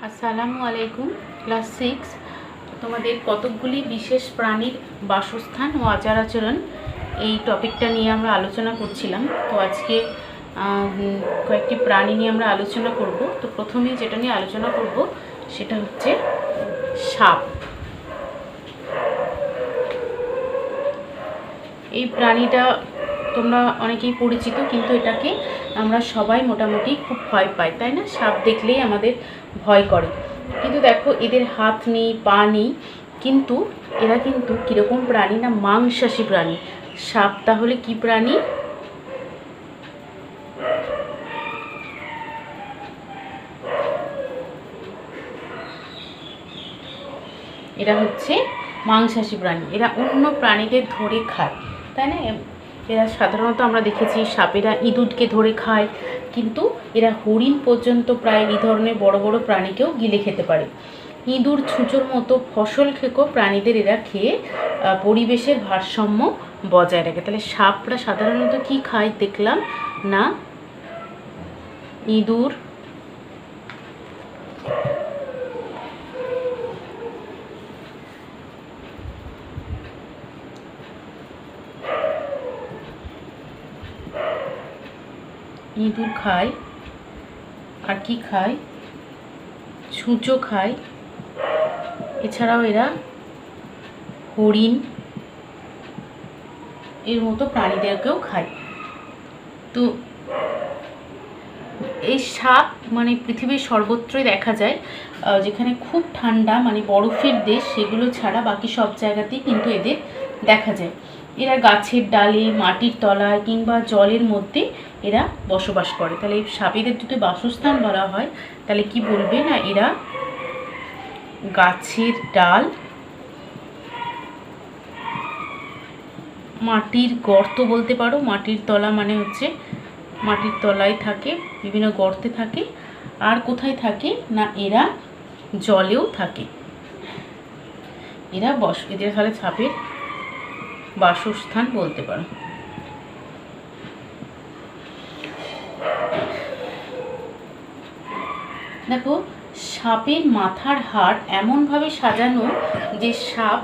আসসালামু আলাইকুম। ক্লাস 6 তোমাদের কতকগুলি বিশেষ প্রাণীর বাসস্থান ও আচার আচরণ এই টপিকটা নিয়ে আমরা আলোচনা করছিলাম। তো আজকে কয়েকটি প্রাণী নিয়ে আমরা আলোচনা করব। তো প্রথমেই যেটা নিয়ে আলোচনা করব সেটা হচ্ছে সাপ। এই প্রাণীটা তোমরা অনেকেই পরিচিত, কিন্তু এটাকে আমরা সবাই মোটামুটি খুব ভয় পাই, তাই না? সাপ দেখলেই আমাদের ভয় করে। কিন্তু দেখো, এদের হাত নেই, পা নেই, কিন্তু এরা কিন্তু কীরকম প্রাণী না, মাংসাশী প্রাণী। সাপ তাহলে কি প্রাণী? এরা হচ্ছে মাংসাশী প্রাণী। এরা অন্য প্রাণীদের ধরে খায়, তাই না? এরা সাধারণত আমরা দেখেছি সাপেরা ইঁদুরকে ধরে খায়, কিন্তু এরা হরিণ পর্যন্ত প্রায় এই ধরনের বড় বড় প্রাণীকেও গিলে খেতে পারে। ইঁদুর, ছুঁচোর মতো ফসল খেকো প্রাণীদের এরা খেয়ে পরিবেশের ভারসাম্য বজায় রাখে। তাহলে সাপরা সাধারণত কি খায় দেখলাম না, ইঁদুর, ইঁদুর খায়, আর কি খায়, ছুঁচো খায়। এছাড়াও এরা হরিণ এর মতো প্রাণীদেরকেও খায়। তো এই সাপ মানে পৃথিবীর সর্বত্রই দেখা যায়। যেখানে খুব ঠান্ডা মানে বরফের দেশ, সেগুলো ছাড়া বাকি সব জায়গাতেই কিন্তু এদের দেখা যায়। এরা গাছের ডালে, মাটির তলায় কিংবা জলের মধ্যে এরা বসবাস করে। তাহলে এই সাপেদের যদি বাসস্থান বলা হয় তাহলে কি বলবে না, এরা গাছের ডাল, মাটির গর্ত বলতে পারো। মাটির তলা মানে হচ্ছে মাটির তলায় থাকে, বিভিন্ন গর্তে থাকে। আর কোথায় থাকে না, এরা জলেও থাকে। এদের তাহলে সাপের বাসস্থান বলতে পারো। দেখো, সাপের মাথার হাড় এমনভাবে সাজানো যে সাপ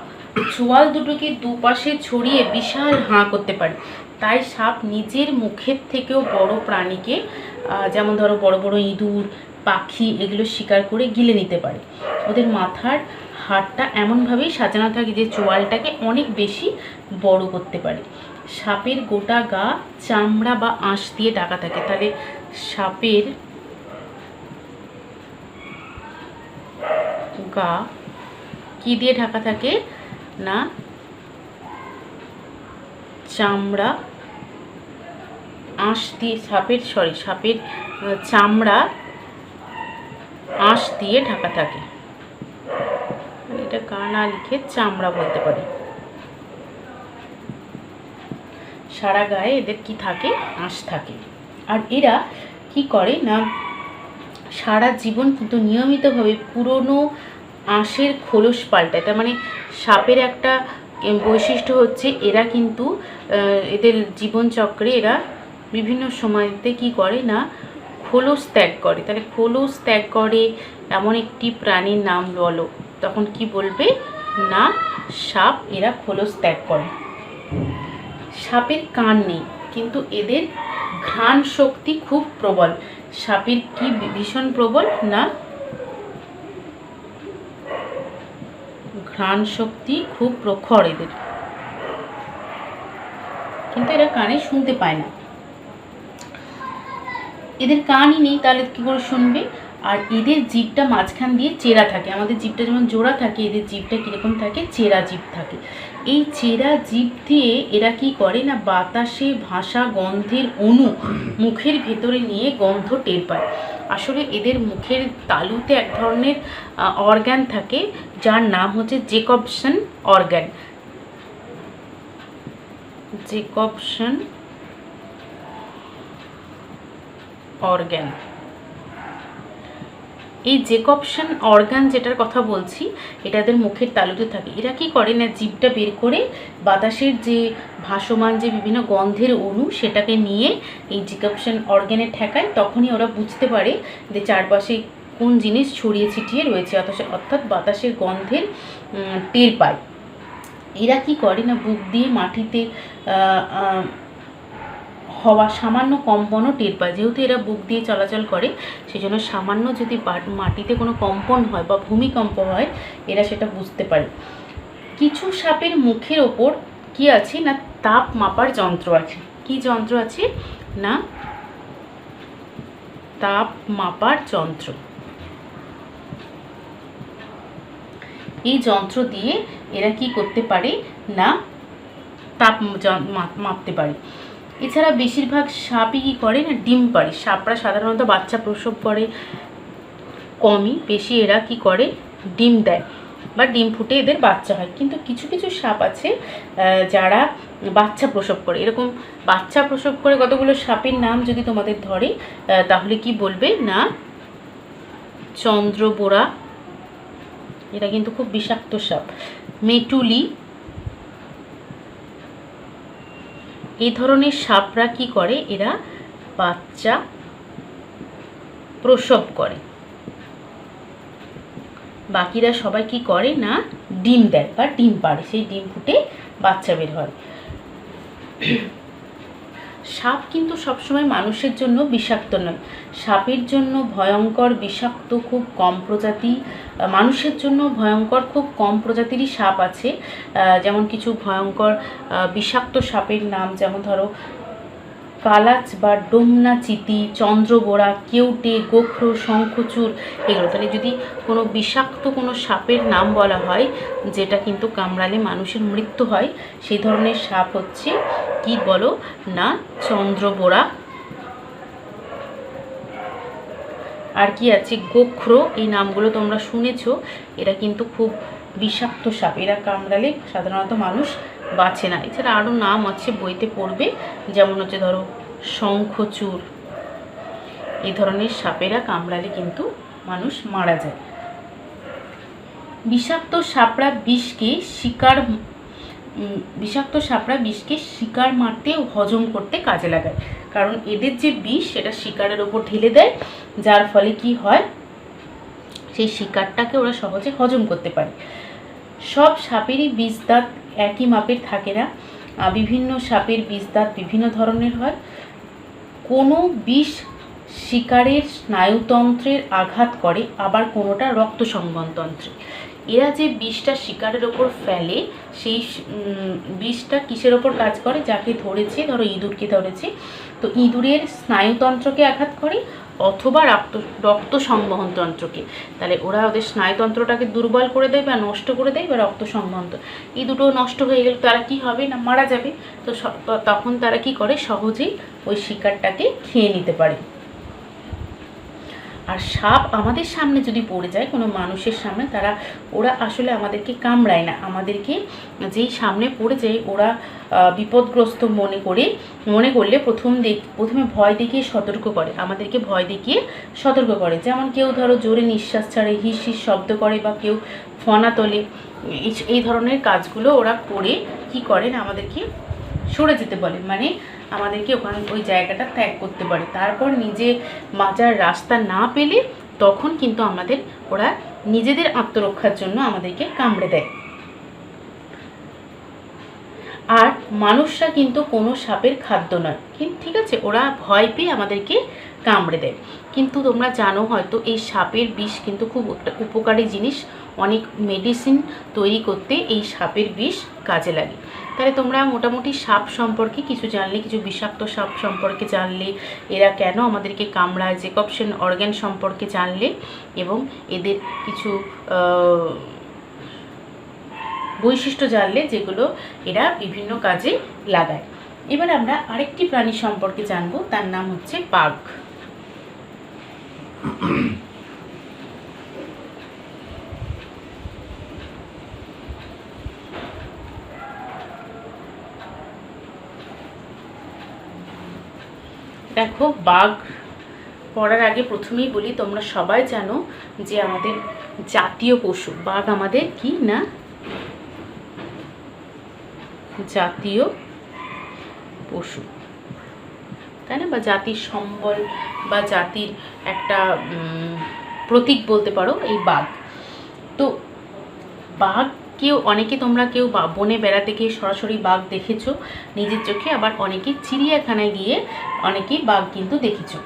চোয়াল দুটোকে দুপাশে ছড়িয়ে বিশাল হাঁ করতে পারে। তাই সাপ নিজের মুখের থেকেও বড় প্রাণীকে, যেমন ধরো বড় বড় ইঁদুর, পাখি, এগুলো শিকার করে গিলে নিতে পারে। ওদের মাথার হাড়টা এমনভাবেই সাজানো থাকে যে চোয়ালটাকে অনেক বেশি বড় করতে পারে। সাপের গোটা গা চামড়া বা আঁশ দিয়ে ঢাকা থাকে। তাহলে সাপের গা কি দিয়ে ঢাকা থাকে না, চামড়া, আঁশ দিয়ে, সাপের চামড়া আঁশ দিয়ে ঢাকা থাকে। এটা গা না লিখে চামড়া বলতে পারি। সারা গায়ে এদের কি থাকে, আঁশ থাকে। আর এরা কি করে না, সারা জীবন কিন্তু নিয়মিতভাবে পুরনো আঁশের খোলস পাল্টায়। তার মানে সাপের একটা বৈশিষ্ট্য হচ্ছে এরা কিন্তু এদের জীবনচক্রে এরা বিভিন্ন সময়তে কি করে না, খোলস ত্যাগ করে। তাহলে খোলস ত্যাগ করে এমন একটি প্রাণীর নাম বলো, তখন কি বলবে না, সাপ। এরা খোলস ত্যাগ করে। সাপের কান নেই, কিন্তু এদের ঘ্রাণ শক্তি খুব প্রবল। সাপের কি ভীষণ প্রবল না, ঘ্রাণ শক্তি খুব প্রখর এদের, কিন্তু এরা কানে শুনতে পায় না। এদের কানই নেই, তাহলে কি করে শুনবে? আর এদের জিভটা মাঝখান দিয়ে চেরা থাকে। আমাদের জিভটা যেমন জোড়া থাকে, এদের জিভটা কীরকম থাকে, চেরা জিভ থাকে। এই চেরা জিভ দিয়ে এরা কি করে না, বাতাসে ভাসা গন্ধের অণু মুখের ভেতরে নিয়ে গন্ধ টের পায়। আসলে এদের মুখের তালুতে এক ধরনের অর্গ্যান থাকে, যার নাম হচ্ছে জ্যাকবসন অর্গ্যান। Jacobson organ. এই জ্যাকবসন অর্গান যেটার কথা বলছি, এটা এদের মুখের তালুতে থাকে। এরা কি করে না, জিভটা বের করে বাতাসের যে ভাসমান যে বিভিন্ন গন্ধের অণু, সেটাকে নিয়ে এই জ্যাকবসন অর্গানে ঠেকায়। তখনই ওরা বুঝতে পারে যে চারপাশে কোন জিনিস ছড়িয়ে ছিটিয়ে রয়েছে, অর্থাৎ বাতাসের গন্ধের টের পায়। এরা কি করে না বুক দিয়ে মাটিতে হওয়া সামান্য কম্পনও টের পায়। যেহেতু এরা বুক দিয়ে চলাচল করে, সেই জন্য সামান্য যদি মাটিতে কোনো কম্পন হয় বা ভূমিকম্প হয়, এরা সেটা বুঝতে পারে। কিছু সাপের মুখের ওপর কি আছে না তাপ মাপার যন্ত্র আছে। কি যন্ত্র আছে না তাপ মাপার যন্ত্র। এই যন্ত্র দিয়ে এরা কি করতে পারে না তাপ মাপতে পারে। এছাড়া বেশিরভাগ সাপই কী করে না ডিম পাড়ে। সাপরা সাধারণত বাচ্চা প্রসব করে কমই, বেশি এরা কি করে ডিম দেয় বা ডিম ফুটে এদের বাচ্চা হয়। কিন্তু কিছু কিছু সাপ আছে যারা বাচ্চা প্রসব করে। এরকম বাচ্চা প্রসব করে কতগুলো সাপের নাম যদি তোমাদের ধরে তাহলে কি বলবে না চন্দ্রবোরা, এটা কিন্তু খুব বিষাক্ত সাপ। মেটুলি, এই ধরনের সাপরা কি করে এরা বাচ্চা প্রসব করে। বাকিরা সবাই কি করে না ডিম দেয় বা ডিম পাড়ে, সেই ডিম ফুটে বাচ্চা বের হয়। সাপ কিন্তু সবসময় মানুষের জন্য বিষাক্ত নয়। সাপের জন্য ভয়ঙ্কর বিষাক্ত খুব কম প্রজাতি, মানুষের জন্য ভয়ঙ্কর খুব কম প্রজাতিরই সাপ আছে। যেমন কিছু ভয়ঙ্কর বিষাক্ত সাপের নাম, যেমন ধরো কালাচ বা ডোমনা চিতি, চন্দ্রবোরা, কেউটে, গোখরো, শঙ্খচূড়, এগুলো। তাহলে যদি কোনো বিষাক্ত কোনো সাপের নাম বলা হয় যেটা কিন্তু কামড়ালে মানুষের মৃত্যু হয়, সেই ধরনের সাপ হচ্ছে কি বলো না চন্দ্রবোরা। আর কি আছে গোখরো, এই নামগুলো তোমরা শুনেছো। এরা কিন্তু খুব বিষাক্ত সাপ, এরা কামড়ালে সাধারণত মানুষ বাঁচে না। এছাড়া আরও নাম আছে, বইতে পড়বে, যেমন হচ্ছে ধরো শঙ্খচূড়। এই ধরনের সাপেরা কামড়ালে কিন্তু মানুষ মারা যায়। বিষাক্ত সাপরা বিষকে শিকার মারতে ও হজম করতে কাজে লাগায়। কারণ এদের যে বিষ সেটা শিকারের ওপর ঢেলে দেয়, যার ফলে কি হয় সেই শিকারটাকে ওরা সহজে হজম করতে পারে। সব সাপেরই বিষদাঁত একই মাপের থাকে না, বিভিন্ন সাপের বিষদাঁত বিভিন্ন ধরনের হয়। কোনো বিষ শিকারের স্নায়ুতন্ত্রের আঘাত করে, আবার কোনোটা রক্ত সংবহনতন্ত্রে। এরা যে বিষটা শিকারের ওপর ফেলে, সেই বিষটা কিসের ওপর কাজ করে, যাকে ধরেছে, ধরো ইঁদুরকে ধরেছে, তো ইঁদুরের স্নায়ুতন্ত্রকে আঘাত করে অথবা রক্ত সংবহনতন্ত্রকে। তাহলে ওরা ওদের স্নায়ুতন্ত্রটাকে দুর্বল করে দেয় বা নষ্ট করে দেয়, বা রক্ত সংবহন, এই দুটো নষ্ট হয়ে গেলে তারা কি হবে না মারা যাবে। তো তখন তারা কি করে সহজেই ওই শিকারটাকে খেয়ে নিতে পারে। আর সাপ আমাদের সামনে যদি পড়ে যায় কোনো মানুষের সামনে, ওরা আসলে আমাদেরকে কামড়ায় না, আমাদেরকে যেই সামনে পড়ে যায় ওরা বিপদগ্রস্ত মনে করলে প্রথমে ভয় দেখিয়ে সতর্ক করে, আমাদেরকে ভয় দেখিয়ে সতর্ক করে। যেমন কেউ ধরো জোরে নিঃশ্বাস ছাড়ে, হিস হিস শব্দ করে, বা কেউ ফনা তোলে, এই ধরনের কাজগুলো ওরা করে কি করে না আমাদেরকে সরে যেতে বলে, মানে আমাদেরকে ওই জায়গাটা ত্যাগ করতে পারে। তারপর নিজে বাঁচার রাস্তা না পেলে তখন কিন্তু ওরা নিজেদের আত্মরক্ষার জন্য আমাদেরকে কামড়ে দেয়। আর মানুষরা কিন্তু কোনো সাপের খাদ্য নয়, ঠিক আছে, ওরা ভয় পেয়ে আমাদেরকে কামড়ে দেয়। কিন্তু তোমরা জানো হয়তো এই সাপের বিষ কিন্তু খুব উপকারী জিনিস, অনেক মেডিসিন তৈরি করতে এই সাপের বিষ কাজে লাগে। তাহলে তোমরা মোটামুটি সাপ সম্পর্কে কিছু জানলে, কিছু বিষাক্ত সাপ সম্পর্কে জানলে, এরা কেন আমাদেরকে কামড়ায়, জ্যাকবসন অর্গ্যান সম্পর্কে জানলে, এবং এদের কিছু বৈশিষ্ট্য জানলে যেগুলো এরা বিভিন্ন কাজে লাগায়। এবার আমরা আরেকটি প্রাণী সম্পর্কে জানবো, তার নাম হচ্ছে বাঘ। দেখো, বাঘ পড়ার আগে প্রথমেই বলি, তোমরা সবাই জানো যে আমাদের জাতীয় পশু বাঘ, আমাদের কি না জাতীয় পশু, তাই না, বা জাতির সম্বল বা জাতির একটা প্রতীক বলতে পারো এই বাঘ। তো বাঘ অনেকে তোমরা কেউ বনে বেড়াতে গিয়ে সরাসরি বাঘ দেখেছো নিজের চোখে, আবার অনেকে চিড়িয়াখানায় গিয়ে অনেকেই বাঘ কিন্তু দেখেছো।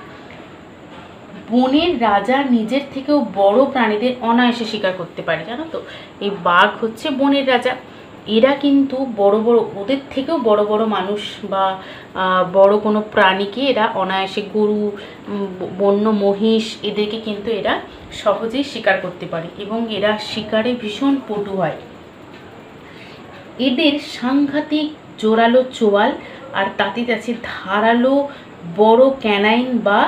বনের রাজা নিজের থেকেও বড় প্রাণীদের অনায়াসে শিকার করতে পারে, জানো তো। এই বাঘ হচ্ছে বনের রাজা, এরা কিন্তু বড় বড়, ওদের থেকেও বড় বড় মানুষ বা বড় কোনো প্রাণীকে এরা অনায়াসে, গরু, বন্য মহিষ, এদেরকে কিন্তু এরা সহজেই শিকার করতে পারে এবং এরা শিকারে ভীষণ পটু হয়। এদের সাংঘাতিক জোরালো চোয়াল আর তাতে আছে ধারালো বড় ক্যানাইন বা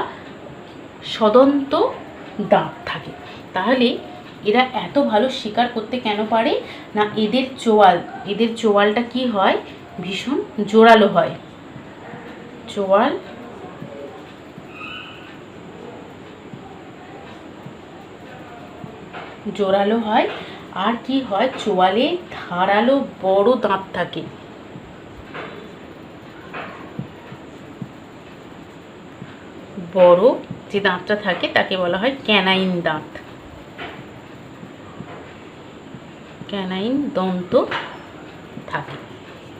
সদন্ত দাঁত থাকে। তাহলে এরা এত ভালো শিকার করতে কেন পারে না, এদের চোয়ালটা কি হয়, ভীষণ জোরালো হয়। চোয়াল জোরালো হয়, আর কি হয়, চোয়ালে ধারালো বড় দাঁত থাকে। বড় যে দাঁতটা থাকে তাকে বলা হয় ক্যানাইন দাঁত, ক্যানাইন দন্ত থাকে।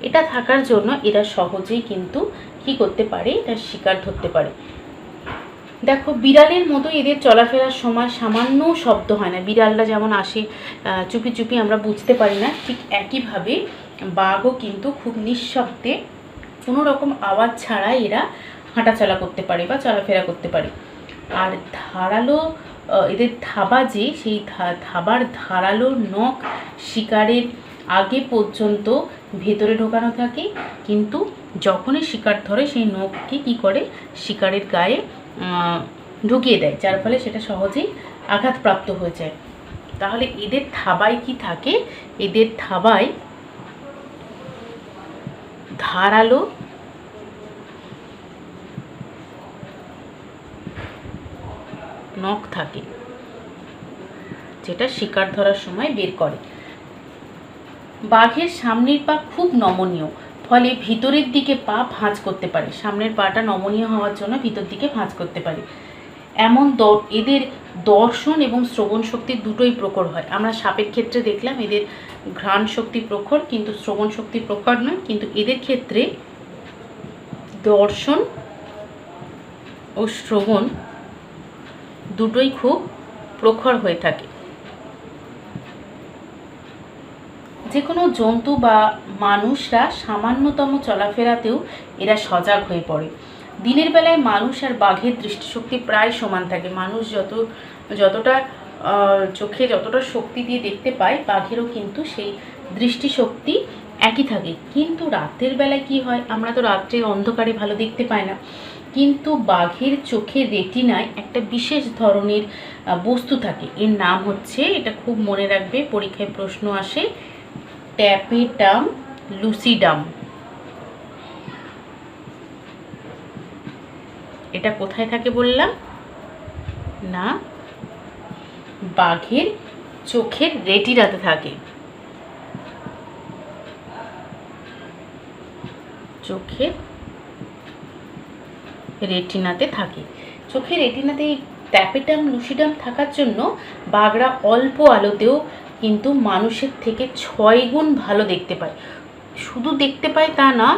এটা থাকার জন্য এরা সহজেই কিন্তু কি করতে পারে, এটা শিকার ধরতে পারে। দেখো বিড়ালের মতো এদের চলাফেরার সময় সামান্য শব্দ হয় না। বিড়ালরা যেমন আসে চুপি চুপি, আমরা বুঝতে পারি না, ঠিক একইভাবে বাঘও কিন্তু খুব নিঃশব্দে কোনো রকম আওয়াজ ছাড়াই এরা হাঁটাচলা করতে পারে বা চলাফেরা করতে পারে। আর ধারালো এদের থাবা, যে সেই থাবার ধারালো নখ শিকারের আগে পর্যন্ত ভেতরে ঢোকানো থাকে, কিন্তু যখনই শিকার ধরে সেই নখকে কি করে শিকারের গায়ে ঢুকিয়ে দেয়, যার ফলে সেটা সহজেই আঘাতপ্রাপ্ত হয়ে যায়। তাহলে এদের থাবায় কি থাকে, এদের থাবায় ধারালো নখ থাকে, যেটা শিকার ধরার সময় বের করে। বাঘের সামনের পা খুব নমনীয়, ফলে ভিতরের দিকে পা ভাঁজ করতে পারে। সামনের পাটা নমনীয় হওয়ার জন্য ভিতর দিকে ভাঁজ করতে পারে। এদের দর্শন এবং শ্রবণ শক্তি দুটোই প্রখর হয়। আমরা সাপের ক্ষেত্রে দেখলাম এদের ঘ্রাণ শক্তি প্রখর, কিন্তু শ্রবণ শক্তি প্রখর নয়, কিন্তু এদের ক্ষেত্রে দর্শন ও শ্রবণ দুটোই খুব প্রখর হয়ে থাকে। যে কোনো জন্তু বা মানুষরা সামান্যতম চলাফেরাতেও এরা সজাগ হয়ে পড়ে। দিনের বেলায় মানুষ আর বাঘের দৃষ্টিশক্তি প্রায় সমান থাকে। মানুষ যতটা চোখে যতটা শক্তি দিয়ে দেখতে পায়, বাঘেরও কিন্তু সেই দৃষ্টিশক্তি একই থাকে। কিন্তু রাতের বেলায় কি হয়, আমরা তো রাত্রে অন্ধকারে ভালো দেখতে পাই না, কিন্তু বাঘের চোখের রেটিনায় একটা বিশেষ ধরনের বস্তু থাকে, এর নাম হচ্ছে, এটা খুব মনে রাখবে, পরীক্ষায় প্রশ্ন আসে, ট্যাপেটাম লুসিডাম। এটা কোথায় থাকে বললাম না, বাঘের চোখের রেটিনাতে থাকে। চোখের রেটিনাতে থাকে। চোখের রেটিনাতে এই ট্যাপেটাম লুসিডাম থাকার জন্য বাঘরা অল্প আলোতেও কিন্তু মানুষের থেকে 6 গুণ ভালো দেখতে পায়। শুধু দেখতে পায় তা না,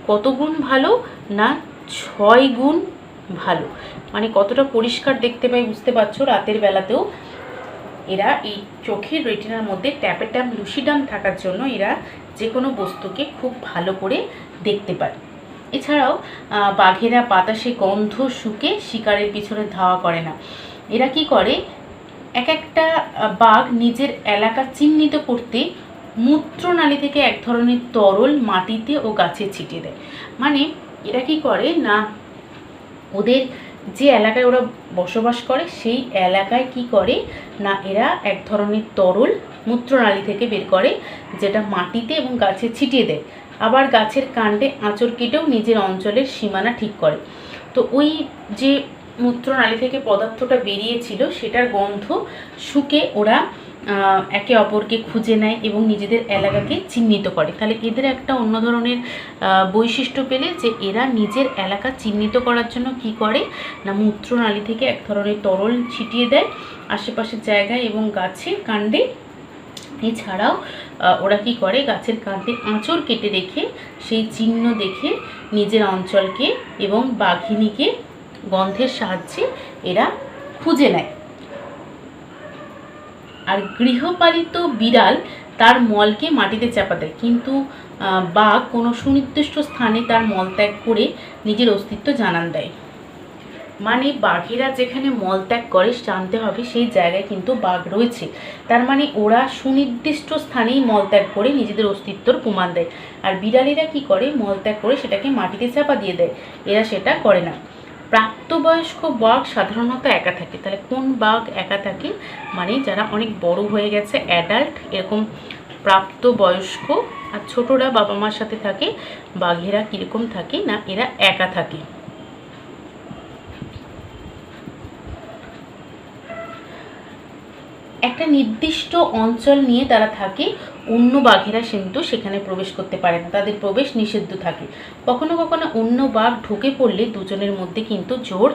কত গুণ ভালো না, 6 গুণ ভালো। মানে কতটা পরিষ্কার দেখতে পায় বুঝতে পারছো। রাতের বেলাতেও এরা এই চোখের রেটিনার মধ্যে ট্যাপেটাম লুসিডাম থাকার জন্য এরা যে কোনো বস্তুকে খুব ভালো করে দেখতে পায়। এছাড়াও বাঘেরা বাতাসে গন্ধ শুকে শিকারের পিছনে ধাওয়া করে না। এরা কি করে, এক একটা বাঘ নিজের এলাকা চিহ্নিত করতে মূত্রনালী থেকে এক ধরনের তরল মাটিতে ও গাছে ছিটিয়ে দেয়। মানে এরা কি করে না, ওদের যে এলাকায় ওরা বসবাস করে সেই এলাকায় কি করে না, এরা এক ধরনের তরল মূত্রনালী থেকে বের করে, যেটা মাটিতে এবং গাছে ছিটিয়ে দেয়। আবার গাছের কাণ্ডে আঁচড় কেটেও নিজের অঞ্চলের সীমানা ঠিক করে। তো ওই যে মূত্রনালী থেকে পদার্থটা বেরিয়েছিল সেটার গন্ধ শুকে ওরা একে অপরকে খুঁজে নেয় এবং নিজেদের এলাকাকে চিহ্নিত করে। তাহলে এদের একটা অন্য ধরনের বৈশিষ্ট্য পেলে যে এরা নিজের এলাকা চিহ্নিত করার জন্য কি করে না মূত্রনালী থেকে এক ধরনের তরল ছিটিয়ে দেয় আশেপাশের জায়গায় এবং গাছের কাণ্ডে। এছাড়াও ওরা কি করে গাছের কাণ্ডে আঁচড় কেটে রেখে সেই চিহ্ন দেখে নিজের অঞ্চলকে এবং বাঘিনীকে গন্ধের সাহায্যে এরা খুঁজে নেয়। আর গৃহপালিত বিড়াল তার মলকে মাটিতে চাপা দেয়, কিন্তু বাঘ কোনো সুনির্দিষ্ট স্থানে তার মলত্যাগ করে নিজের অস্তিত্ব জানান দেয়। মানে বাঘেরা যেখানে মলত্যাগ করে জানতে হবে সেই জায়গায় কিন্তু বাঘ রয়েছে, তার মানে ওরা সুনির্দিষ্ট স্থানেই মলত্যাগ করে নিজেদের অস্তিত্বর প্রমাণ দেয়। আর বিড়ালেরা কি করে মলত্যাগ করে সেটাকে মাটিতে চাপা দিয়ে দেয়, এরা সেটা করে না। প্রাপ্তবয়স্ক বাঘ সাধারণত একা থাকে। তাহলে কোন বাঘ একা থাকে মানে যারা অনেক বড় হয়ে গেছে অ্যাডাল্ট এরকম প্রাপ্তবয়স্ক, আর ছোটরা বাবা মার সাথে থাকে। বাঘেরা কীরকম থাকে না এরা একা থাকে। একটা নির্দিষ্ট অঞ্চল নিয়ে তারা থাকে, অন্য বাঘেরা কিন্তু সেখানে প্রবেশ করতে পারে না, তাদের প্রবেশ নিষিদ্ধ থাকে। কখনো কখনো অন্য বাঘ ঢুকে পড়লে দুজনের মধ্যে কিন্তু জোর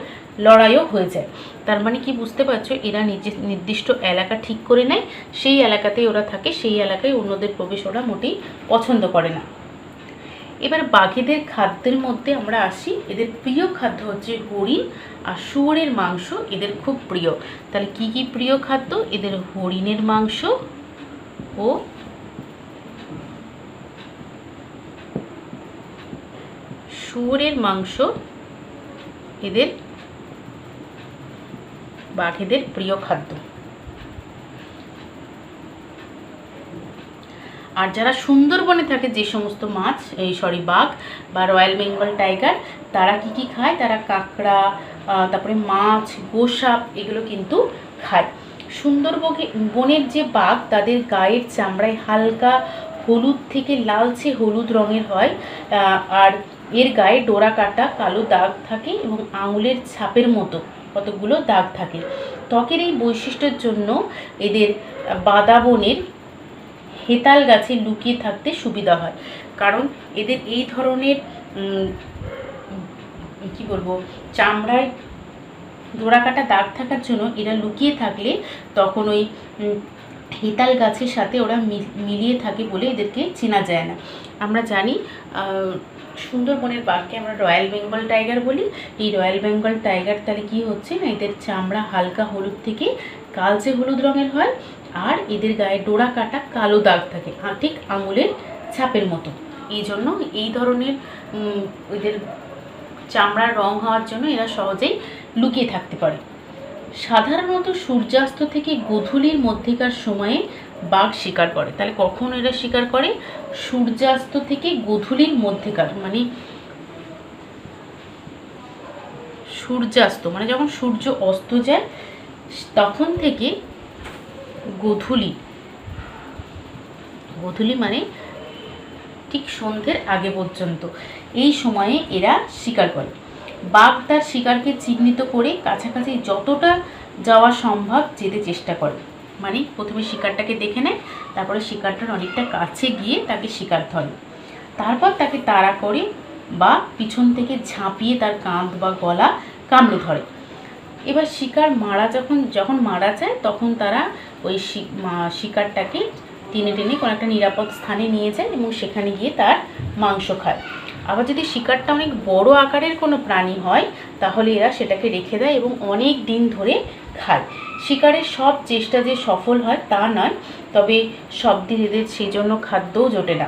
লড়াইও হয়ে যায়। তার মানে কি বুঝতে পারছো, এরা নিজের নির্দিষ্ট এলাকা ঠিক করে নেয়, সেই এলাকাতেই ওরা থাকে, সেই এলাকায় অন্যদের প্রবেশ ওরা মোটেই পছন্দ করে না। এবার বাঘেদের খাদ্যের মধ্যে আমরা আসি। এদের প্রিয় খাদ্য হচ্ছে হরিণ আর শুয়োরের মাংস এদের খুব প্রিয়। তাহলে কি কি প্রিয় খাদ্য এদের? হরিণের মাংস ও শুয়োরের মাংস এদের বাঘেদের প্রিয় খাদ্য। আর যারা সুন্দরবনে থাকে যে সমস্ত মাছ বাঘ বা রয়্যাল বেঙ্গল টাইগার তারা কি খায়? তারা কাঁকড়া, তারপরে মাছ, গোসাপ এগুলো কিন্তু খায়। সুন্দরবনের যে বাঘ তাদের গায়ের চামড়ায় হালকা হলুদ থেকে লালচে হলুদ রঙের হয়, আর এর গায়ে ডোরা কাটা কালো দাগ থাকে এবং আঙুলের ছাপের মতো কতগুলো দাগ থাকে। ত্বকের এই বৈশিষ্ট্যের জন্য এদের বাদাবনের হেতাল গাছে লুকিয়ে থাকতে সুবিধা হয়, কারণ এদের এই ধরনের কি বলবো চামড়ায় ডোরা কাটা দাগ থাকার জন্য এরা লুকিয়ে থাকলে তখন ওই হেতাল গাছের সাথে ওরা মিলিয়ে থাকে বলে এদেরকে চেনা যায় না। আমরা জানি সুন্দরবনের বাঘকে আমরা রয়্যাল বেঙ্গল টাইগার বলি। এই রয়্যাল বেঙ্গল টাইগার তাহলে কি হচ্ছে না এদের চামড়া হালকা হলুদ থেকে কালচে হলুদ রঙের হয়, আর এদের গায়ে ডোরা কাটা কালো দাগ থাকে ঠিক আঙুলের ছাপের মতো। এই জন্য এই ধরনের এদের চামড়ার রং হওয়ার জন্য এরা সহজেই লুকিয়ে থাকতে পারে। সাধারণত সূর্যাস্ত থেকে গোধূলির মধ্যেকার সময়ে বাঘ শিকার করে। তাহলে কখন এরা শিকার করে? সূর্যাস্ত থেকে গোধূলির মধ্যেকার, মানে সূর্যাস্ত মানে যখন সূর্য অস্ত যায় তখন থেকে গোধূলি মানে ঠিক সন্ধ্যের আগে পর্যন্ত এই সময়ে এরা শিকার করে। বাঘ তার শিকারকে চিহ্নিত করে কাছাকাছি যতটা যাওয়া সম্ভব যেতে চেষ্টা করে। মানে প্রথমে শিকারটাকে দেখে নেয়, তারপরে শিকারটার অনেকটা কাছে গিয়ে তাকে শিকার ধরে, তারপর তাকে তাড়া করে বা পিছন থেকে ঝাঁপিয়ে তার কাঁধ বা গলা কামড়ে ধরে। এবার শিকার যখন মারা যায় তখন তারা ওই শিকারটাকে টেনে টেনে কোনো একটা নিরাপদ স্থানে নিয়ে যায় এবং সেখানে গিয়ে তার মাংস খায়। আবার যদি শিকারটা অনেক বড় আকারের কোনো প্রাণী হয় তাহলে এরা সেটাকে রেখে দেয় এবং অনেক দিন ধরে খায়। শিকারের সব চেষ্টা যে সফল হয় তা নয়, তবে সব দিন এদের সেই জন্য খাদ্যও জোটে না।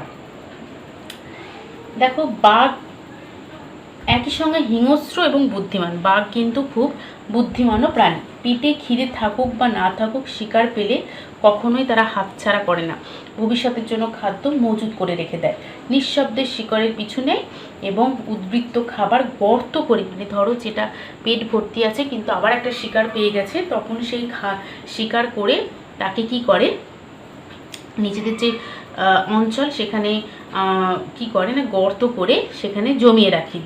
দেখো, বাঘ একই সঙ্গে হিংস্র এবং বুদ্ধিমান। বাঘ কিন্তু খুব বুদ্ধিমানও প্রাণী। পেটে খিদে থাকুক বা না থাকুক শিকার পেলে কখনোই তারা হাতছাড়া করে না, ভবিষ্যতের জন্য খাদ্য মজুত করে রেখে দেয়। নিঃশব্দে শিকারের পিছু নেয় এবং উদ্বৃত্ত খাবার গর্ত করে, মানে ধরো যেটা পেট ভর্তি আছে কিন্তু আবার একটা শিকার পেয়ে গেছে, তখন সেই শিকার করে তাকে কি করে নিজেদের যে অঞ্চল সেখানে কি করে না গর্ত করে সেখানে জমিয়ে রাখে।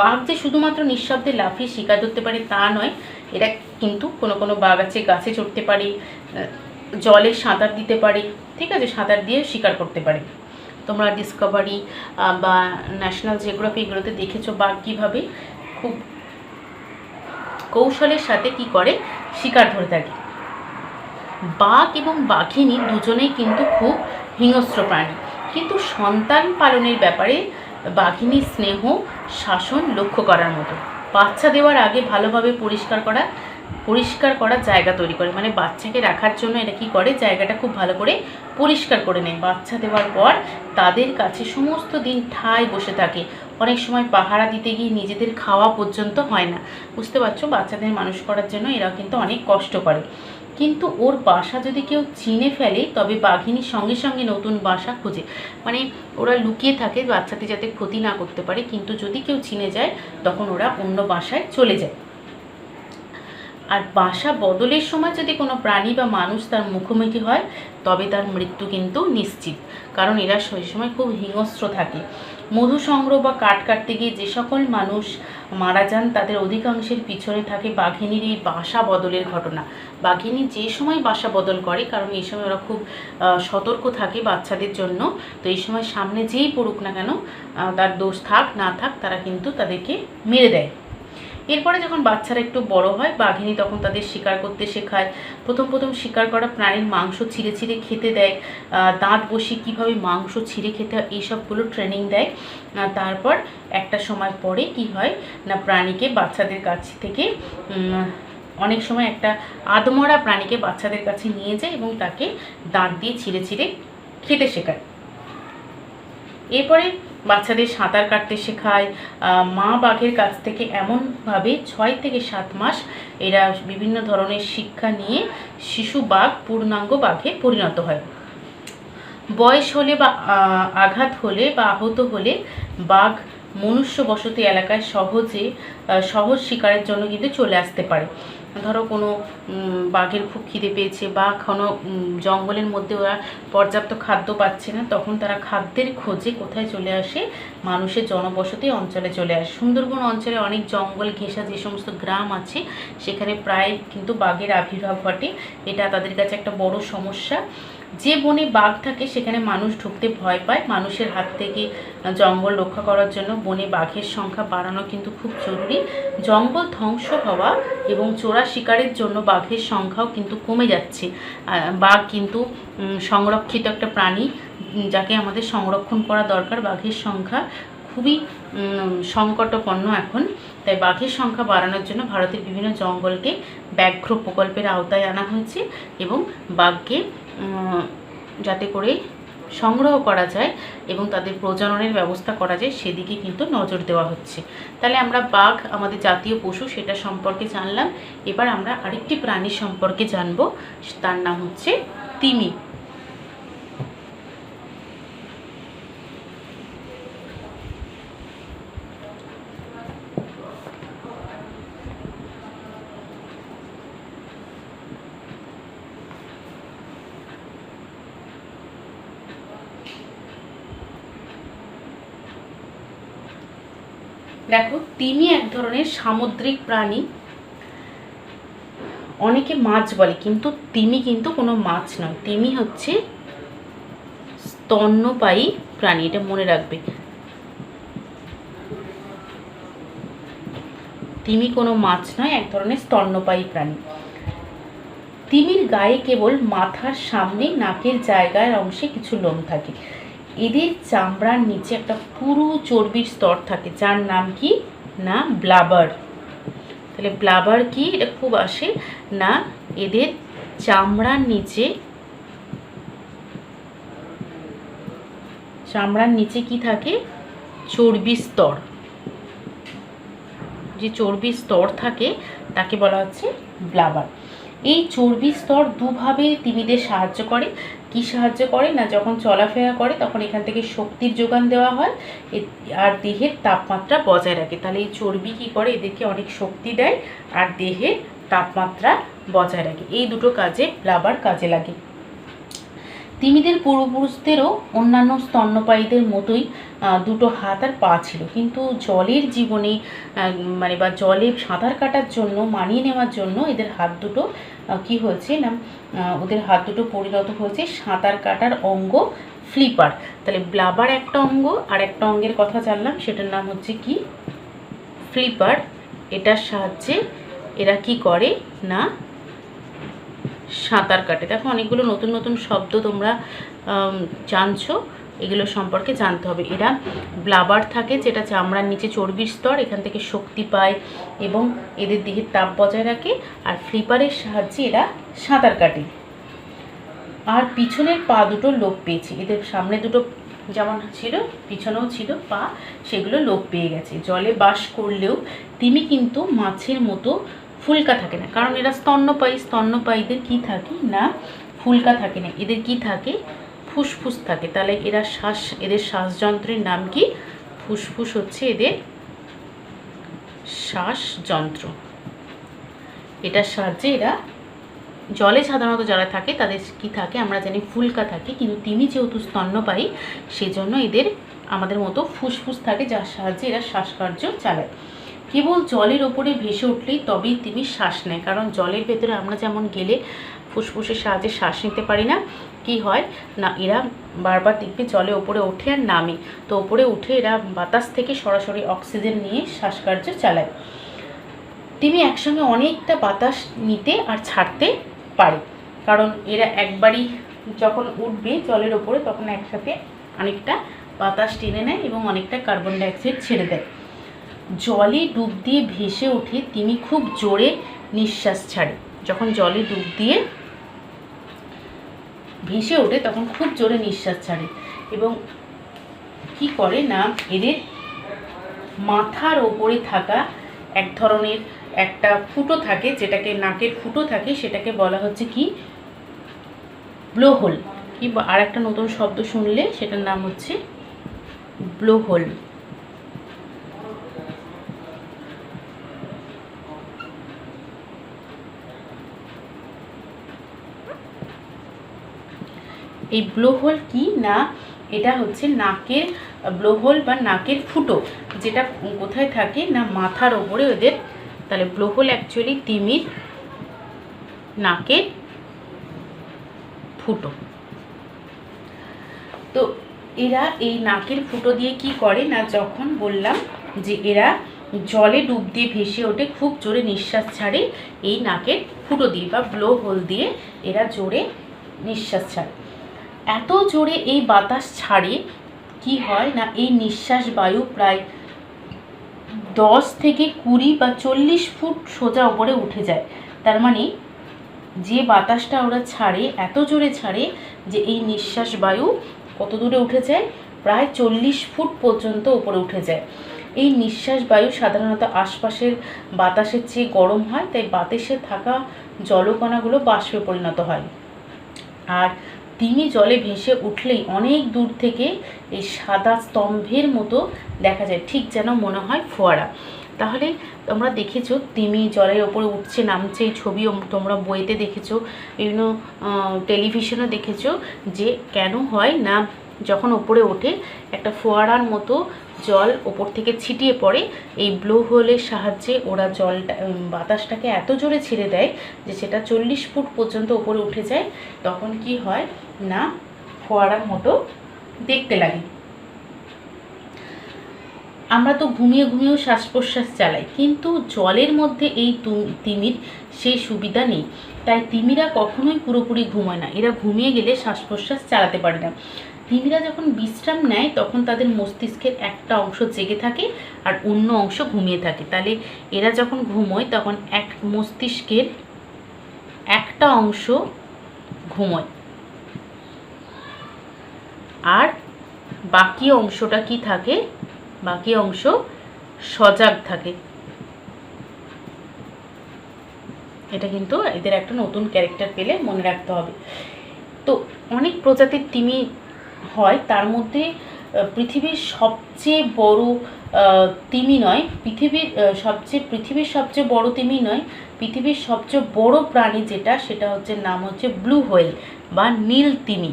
বাঘ যে শুধুমাত্র নিঃশব্দে লাফিয়ে শিকার ধরতে পারে তা নয়, এরা কিন্তু কোনো বাঘ আছে গাছে চড়তে পারে, জলে সাঁতার দিতে পারে, ঠিক আছে, সাঁতার দিয়ে শিকার করতে পারে। তোমরা ডিসকভারি বা ন্যাশনাল জিওগ্রাফি এগুলোতে দেখেছো বাঘ কীভাবে খুব কৌশলের সাথে কি করে শিকার ধরে থাকে। বাঘ এবং বাঘিনী দুজনেই কিন্তু খুব হিংস্র প্রাণী, কিন্তু সন্তান পালনের ব্যাপারে বাঘিনীর স্নেহ শাসন লক্ষ্য করার মতো। বাচ্চা দেওয়ার আগে ভালোভাবে পরিষ্কার করা জায়গা তৈরি করে, মানে বাচ্চাকে রাখার জন্য এটা কি করে, জায়গাটা খুব ভালো করে পরিষ্কার করে নেয়। বাচ্চা দেওয়ার পর তাদের কাছে সমস্ত দিন ঠায় বসে থাকে, অনেক সময় পাহারা দিতে গিয়ে নিজেদের খাওয়া পর্যন্ত হয় না। বুঝতে পারছো, বাচ্চাদের মানুষ করার জন্য এরা কিন্তু অনেক কষ্ট করে। কিন্তু ওর বাসা যদি কেউ চিনে ফেলে তবে বাঘিনী সঙ্গে সঙ্গে নতুন বাসা খোঁজে, মানে ওরা লুকিয়ে থাকে বাচ্চাটি যাতে ক্ষতি না করতে পারে, কিন্তু যদি কেউ চিনে যায় তখন ওরা অন্য বাসায় চলে যায়। আর বাসা বদলের সময় যদি কোনো প্রাণী বা মানুষ তার মুখোমুখি হয় তবে তার মৃত্যু কিন্তু নিশ্চিত, কারণ এরা সেই সময় খুব হিংস্র থাকে। মধু সংগ্রহ বা কাঠ কাটতে গিয়ে যে সকল মানুষ মারা যান তাদের অধিকাংশের পিছনে থাকে বাঘিনীর এই বাসা বদলের ঘটনা। বাঘিনী যে সময় বাসা বদল করে, কারণ এই সময় ওরা খুব সতর্ক থাকে বাচ্চাদের জন্য, তো এই সময় সামনে যেই পড়ুক না কেন, তার দোষ থাক না থাক, তারা কিন্তু তাদেরকে মেরে দেয়। এরপরে যখন বাচ্চারা একটু বড় হয় বাঘিনী তখন তাদের শিকার করতে শেখায়। প্রথম শিকার করা প্রাণীর মাংস ছিঁড়ে খেতে দেয়, দাঁত বসিয়ে কীভাবে মাংস ছিঁড়ে খেতে হয় এইসবগুলো ট্রেনিং দেয়। তারপর একটা সময় পরে কি হয় না, প্রাণীকে বাচ্চাদের কাছ থেকে অনেক সময় একটা আদমরা প্রাণীকে বাচ্চাদের কাছে নিয়ে যায় এবং তাকে দাঁত দিয়ে ছিঁড়ে খেতে শেখায়। এরপরে বাচ্চাদের সাঁতার কাটতে শেখায়। মা বাঘের কাছ থেকে এমনভাবে 6 থেকে 7 মাস এরা বিভিন্ন ধরনের শিক্ষা নিয়ে শিশু বাঘ পূর্ণাঙ্গ বাঘে পরিণত হয়। বয়স হলে বা আঘাত হলে বা আহত হলে বাঘ মনুষ্য বসতি এলাকায় সহজ শিকারের জন্য কিন্তু চলে আসতে পারে। ধরো কোনো বাঘের খুব খিদে পেয়েছে বা কোনো জঙ্গলের মধ্যে ওরা পর্যাপ্ত খাদ্য পাচ্ছে না, তখন তারা খাদ্যের খোঁজে কোথায় চলে আসে, মানুষের জনবসতি অঞ্চলে চলে আসে। সুন্দরবন অঞ্চলে অনেক জঙ্গল ঘেঁষা যে সমস্ত গ্রাম আছে সেখানে প্রায় কিন্তু বাঘের আবির্ভাব ঘটে। এটা তাদের কাছে একটা বড় সমস্যা। যে বনে বাঘ থাকে সেখানে মানুষ ঢুকতে ভয় পায়। মানুষের হাত থেকে জঙ্গল রক্ষা করার জন্য বনে বাঘের সংখ্যা বাড়ানো কিন্তু খুব জরুরি। জঙ্গল ধ্বংস হওয়া এবং চোরা শিকারের জন্য বাঘের সংখ্যাও কিন্তু কমে যাচ্ছে। বাঘ কিন্তু সংরক্ষিত একটা প্রাণী, যাকে আমাদের সংরক্ষণ করা দরকার। বাঘের সংখ্যা খুবই সংকটাপন্ন এখন, তাই বাঘের সংখ্যা বাড়ানোর জন্য ভারতের বিভিন্ন জঙ্গলকে ব্যাঘ্র প্রকল্পের আওতায় আনা হয়েছে এবং বাঘকে যাতে করে সংগ্রহ করা যায় এবং তাদের প্রজননের ব্যবস্থা করা যায় সেদিকে কিন্তু নজর দেওয়া হচ্ছে। তাহলে আমরা বাঘ আমাদের জাতীয় পশু সেটা সম্পর্কে জানলাম। এবার আমরা আরেকটি প্রাণী সম্পর্কে জানব, তার নাম হচ্ছে তিমি। দেখো, তিমি এক ধরনের সামুদ্রিক প্রাণী। অনেকে মাছ বলে, কিন্তু তিমি কিন্তু কোনো মাছ নয়। তিমি হচ্ছে স্তন্যপায়ী প্রাণী, এটা মনে রাখবে। তিমি কোনো মাছ নয়, এক ধরনের স্তন্যপায়ী প্রাণী। তিমির গায়ে কেবল মাথার সামনে নাকের জায়গার অংশে কিছু লোম থাকে। এদের চামড়ার নিচে একটা পুরু চর্বির স্তর থাকে, যার নাম কি না ব্লাবার। তাহলে ব্লাবার কি, এটা খুব আসে না, এদের চামড়ার নিচে কি থাকে, চর্বির স্তর। যে চর্বির স্তর থাকে তাকে বলা হচ্ছে ব্লাবার। এই চর্বির স্তর দুভাবে তিমিদের সাহায্য করে। কি সাহায্য করে না, যখন চলাফেরা করে তখন এখান থেকে শক্তির যোগান দেওয়া হয় আর দেহের তাপমাত্রা বজায় রাখে। তাহলে এই চর্বি কি করে, এদেরকে অনেক শক্তি দেয় আর দেহের তাপমাত্রা বজায় রাখে। এই দুটো কাজে ব্লাবার কাজে লাগে। তিমিদের পূর্বপুরুষদেরও অন্যান্য স্তন্যপায়ীদের মতোই দুটো হাত আর পা ছিল, কিন্তু জলের জীবনে মানে বা জলে সাঁতার কাটার জন্য মানিয়ে নেওয়ার জন্য এদের হাত দুটো কি হয়েছে না, ওদের হাত দুটো পরিণত হয়েছে সাঁতার কাটার অঙ্গ ফ্লিপার। তাহলে ব্লাবার একটা অঙ্গ, আর একটা অঙ্গের কথা জানলাম, সেটার নাম হচ্ছে কি ফ্লিপার। এটার সাহায্যে এরা কি করে না সাঁতার কাটে। দেখো অনেকগুলো নতুন নতুন শব্দ তোমরা জানছো, এগুলো সম্পর্কে জানতে হবে। এরা ব্লাবার থাকে, যেটা চামড়ার নিচে চর্বির স্তর, এখান থেকে শক্তি পায় এবং এদের দেহের তাপ বজায় রাখে। আর ফ্লিপারের সাহায্যে এরা সাঁতার কাটে। আর পিছনের পা দুটো লোপ পেয়েছে, এদের সামনে দুটো যেমন ছিল পিছনেও ছিল পা, সেগুলো লোপ পেয়ে গেছে। জলে বাস করলেও তিমি কিন্তু মাছের মতো ফুলকা থাকে না, কারণ এরা স্তন্যপায়ী। স্তন্যপায়ীদের কি থাকে না ফুলকা থাকে না, এদের কি থাকে ফুসফুস থাকে। তাহলে এদের শ্বাসযন্ত্রের নাম কি? ফুসফুস হচ্ছে এদের শ্বাসযন্ত্র। এটার সাহায্যে এরা জলে সাধারণত যারা থাকে তাদের কি থাকে আমরা জানি ফুলকা থাকে, কিন্তু তিমি যেহেতু স্তন্যপায়ী সেজন্য এদের আমাদের মতো ফুসফুস থাকে, যার সাহায্যে এরা শ্বাসকার্য চালায়। কেবল জলের ওপরে ভেসে উঠলেই তবেই তিমি শ্বাস নেয়, কারণ জলের ভেতরে আমরা যেমন গেলে ফুসফুসের সাহায্যে শ্বাস নিতে পারি না, কি হয় না এরা বারবার দেখবে জলে ওপরে ওঠে আর নামে, তো ওপরে উঠে এরা বাতাস থেকে সরাসরি অক্সিজেন নিয়ে শ্বাসকার্য চালায়। তিমি একসঙ্গে অনেকটা বাতাস নিতে আর ছাড়তে পারে, কারণ এরা একবারই যখন উঠবে জলের ওপরে তখন একসাথে অনেকটা বাতাস টেনে নেয় এবং অনেকটা কার্বন ডাইঅক্সাইড ছেড়ে দেয়। জলে ডুব দিয়ে ভেসে ওঠে তিমি খুব জোরে নিঃশ্বাস ছাড়ে। যখন জলে ডুব দিয়ে ভেসে ওঠে তখন খুব জোরে নিঃশ্বাস ছাড়ে এবং কি করে না এদের মাথার ওপরে থাকা এক ধরনের একটা ফুটো থাকে, যেটাকে নাকের ফুটো থাকে, সেটাকে বলা হচ্ছে কি ব্লোহোল। কি আর একটা নতুন শব্দ শুনলে সেটার নাম হচ্ছে ব্লোহোল। এই ব্লোহোল কি না, এটা হচ্ছে নাকের ব্লোহোল বা নাকের ফুটো, যেটা কোথায় থাকে না মাথার ওপরে ওদের। তাহলে ব্লোহোল অ্যাকচুয়ালি তিমির নাকের ফুটো। তো এরা এই নাকের ফুটো দিয়ে কি করে না, যখন বললাম যে এরা জলে ডুব দিয়ে ভেসে ওঠে খুব জোরে নিঃশ্বাস ছাড়ে, এই নাকের ফুটো দিয়ে বা ব্লোহোল দিয়ে এরা জোরে নিঃশ্বাস ছাড়ে। এত জোরে এই বাতাস ছাড়ে কি হয় না এই নিঃশ্বাস বায়ু প্রায় 10 থেকে 20 বা 40 ফুট সোজা উপরে উঠে যায়। তার মানে যে বাতাসটা ওরা ছাড়ে এত জোরে ছাড়ে যে এই নিঃশ্বাস বায়ু কত দূরে উঠে যায়, প্রায় 40 ফুট পর্যন্ত উপরে উঠে যায়। এই নিঃশ্বাস বায়ু সাধারণত আশপাশের বাতাসের চেয়ে গরম হয়, তাই বাতাসে থাকা জলকণাগুলো বাষ্পে পরিণত হয়। আর তিমি জলে ভেসে উঠলেই অনেক দূর থেকে এই সাদা স্তম্ভের মতো দেখা যায়, ঠিক যেন মনে হয় ফোয়ারা। তাহলে তোমরা দেখেছো তিমি জলের ওপরে উঠছে নামছে, এই ছবি তোমরা বইতে দেখেছো, বিভিন্ন টেলিভিশনে দেখেছো যে কেন হয় না যখন ওপরে ওঠে একটা ফোয়ারার মতো জল ওপর থেকে ছিটিয়ে পড়ে। এই ব্লো হোলের সাহায্যে ওরা জলটা বাতাসটাকে এত জোরে ছেড়ে দেয় যে সেটা 40 ফুট পর্যন্ত ওপরে উঠে যায়। তখন কি হয় না ফোয়ারার মতো দেখতে লাগে। আমরা তো ঘুমিয়ে ঘুমিয়েও শ্বাস প্রশ্বাস চালাই, কিন্তু জলের মধ্যে এই তিমির সেই সুবিধা নেই, তাই তিমিরা কখনোই পুরোপুরি ঘুমায় না। এরা ঘুমিয়ে গেলে শ্বাস প্রশ্বাস চালাতে পারে না। তিমিরা যখন বিশ্রাম নেয় তখন তাদের মস্তিষ্কের একটা অংশ জেগে থাকে আর অন্য অংশ ঘুমিয়ে থাকে। তাহলে এরা যখন ঘুমোয় তখন মস্তিষ্কের একটা অংশ ঘুমোয় আর বাকি অংশটা কি থাকে, বাকি অংশ সজাগ থাকে। এটা কিন্তু এদের একটা নতুন ক্যারেক্টার পেলে মনে রাখতে হবে। তো অনেক প্রজাতির তিমি হয়, তার মধ্যে পৃথিবীর সবচেয়ে বড় তিমি নয়, পৃথিবীর সবচেয়ে বড় তিমি নয়, পৃথিবীর সবচেয়ে বড় প্রাণী যেটা সেটা হচ্ছে নাম হচ্ছে ব্লু হোয়েল বা নীল তিমি।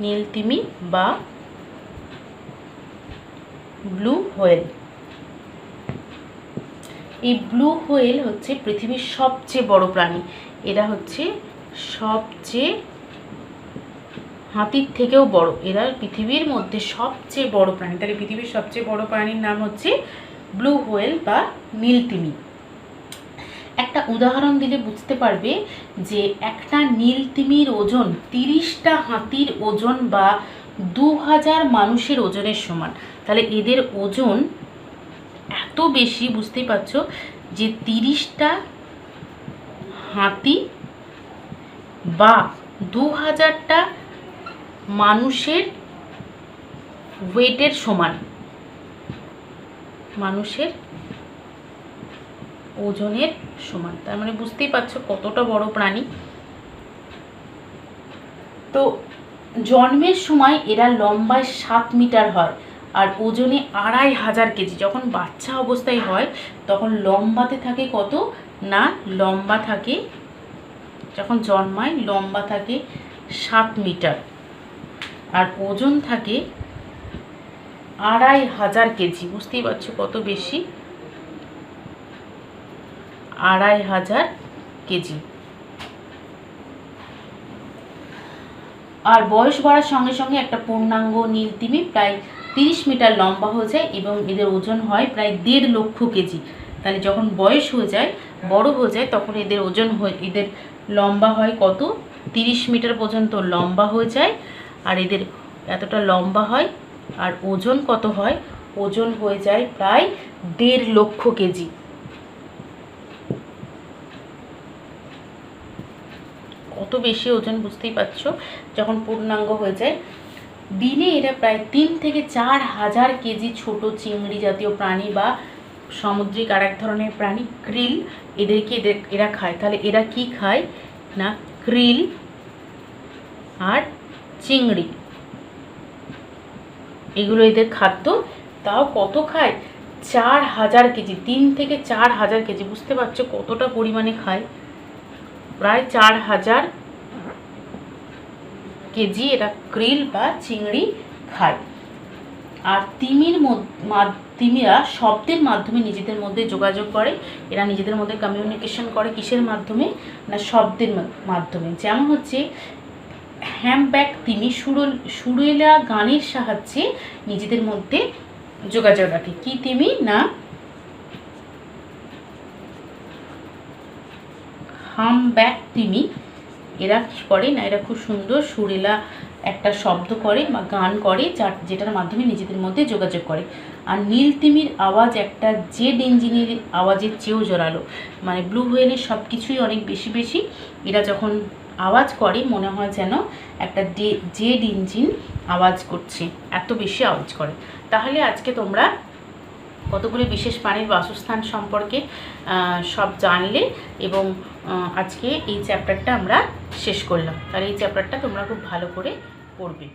নীলতিমি বা ব্লু হোয়েল। এই ব্লু হোয়েল হচ্ছে পৃথিবীর সবচেয়ে বড় প্রাণী। এরা হচ্ছে সবচেয়ে হাতির থেকেও বড়। এরা পৃথিবীর মধ্যে সবচেয়ে বড় প্রাণী। তাহলে পৃথিবীর সবচেয়ে বড় প্রাণীর নাম হচ্ছে ব্লু হোয়েল বা নীলতিমি। একটা উদাহরণ দিলে বুঝতে পারবে যে একটা নীলতিমির ওজন 30টা হাতির ওজন বা 2000 মানুষের ওজনের সমান। তাহলে এদের ওজন এত বেশি, বুঝতেই পারছো যে 30টা হাতি বা 2000টা মানুষের ওয়েটের সমান, মানুষের ওজনের সমান। তার মানে বুঝতেই পারছো কতটা বড় প্রাণী। তো জন্মের সময় এরা লম্বায় 7 মিটার হয় আর ওজনে 2500 কেজি। যখন বাচ্চা অবস্থায় হয় তখন লম্বাতে থাকে কত না, লম্বা থাকে, যখন জন্মায় লম্বা থাকে 7 মিটার আর ওজন থাকে 2500 কেজি। বুঝতেই পারছো কত বেশি, 2500 কেজি। আর বয়স বাড়ার সঙ্গে সঙ্গে একটা পূর্ণাঙ্গ নীলতিমি প্রায় 30 মিটার লম্বা হয়ে যায় এবং এদের ওজন হয় প্রায় 1.5 লক্ষ কেজি। তাহলে যখন বয়স হয়ে যায়, বড় হয়ে যায়, তখন এদের ওজন এদের লম্বা হয় কত, 30 মিটার পর্যন্ত লম্বা হয়ে যায়। আর এদের এতটা লম্বা হয় আর ওজন কত হয়, ওজন হয়ে যায় প্রায় 1.5 লক্ষ কেজি। কত বেশি ওজন, বুঝতেই পারছো যখন পূর্ণাঙ্গ হয়ে যায়। দিনে এরা প্রায় 3 থেকে 4000 কেজি ছোট চিংড়ি জাতীয় প্রাণী বা সামুদ্রিক আর এক ধরনের প্রাণী krill, এরা খায়। তাহলে এরা কি খায় না, krill আর চিংড়ি, এগুলো এদের খাদ্য। তাও কত খায়, 4000 কেজি, 3 থেকে 4000 কেজি। বুঝতে পারছো কতটা পরিমাণে খায়, প্রায় 4000 কেজি এরা krill বা চিংড়ি খায়। আর তিমিরা শব্দের মাধ্যমে নিজেদের মধ্যে যোগাযোগ করে। এরা নিজেদের মধ্যে কমিউনিকেশন করে কিসের মাধ্যমে না, শব্দের মাধ্যমে। যেমন হচ্ছে হ্যাম্পব্যাক তিমি সুরেলা গানের সাহায্যে নিজেদের মধ্যে যোগাযোগ রাখে। কি তিমি না, হামব্যাক তিমি। এরা কী করে না, এরা খুব সুন্দর সুরেলা একটা শব্দ করে বা গান করে, যেটার মাধ্যমে নিজেদের মধ্যে যোগাযোগ করে। আর নীলতিমির আওয়াজ একটা জেট ইঞ্জিনের আওয়াজের চেয়েও জোরালো। মানে ব্লু হোয়েলের সব কিছুই অনেক বেশি বেশি। এরা যখন আওয়াজ করে মনে হয় যেন একটা জেট ইঞ্জিন আওয়াজ করছে, এত বেশি আওয়াজ করে। তাহলে আজকে তোমরা কতগুলি বিশেষ প্রাণীর বাসস্থান সম্পর্কে সব জানলে এবং আজকে এই চ্যাপ্টারটা আমরা শেষ করলাম। তাহলে এই চ্যাপ্টারটা তোমরা খুব ভালো করে পড়বে।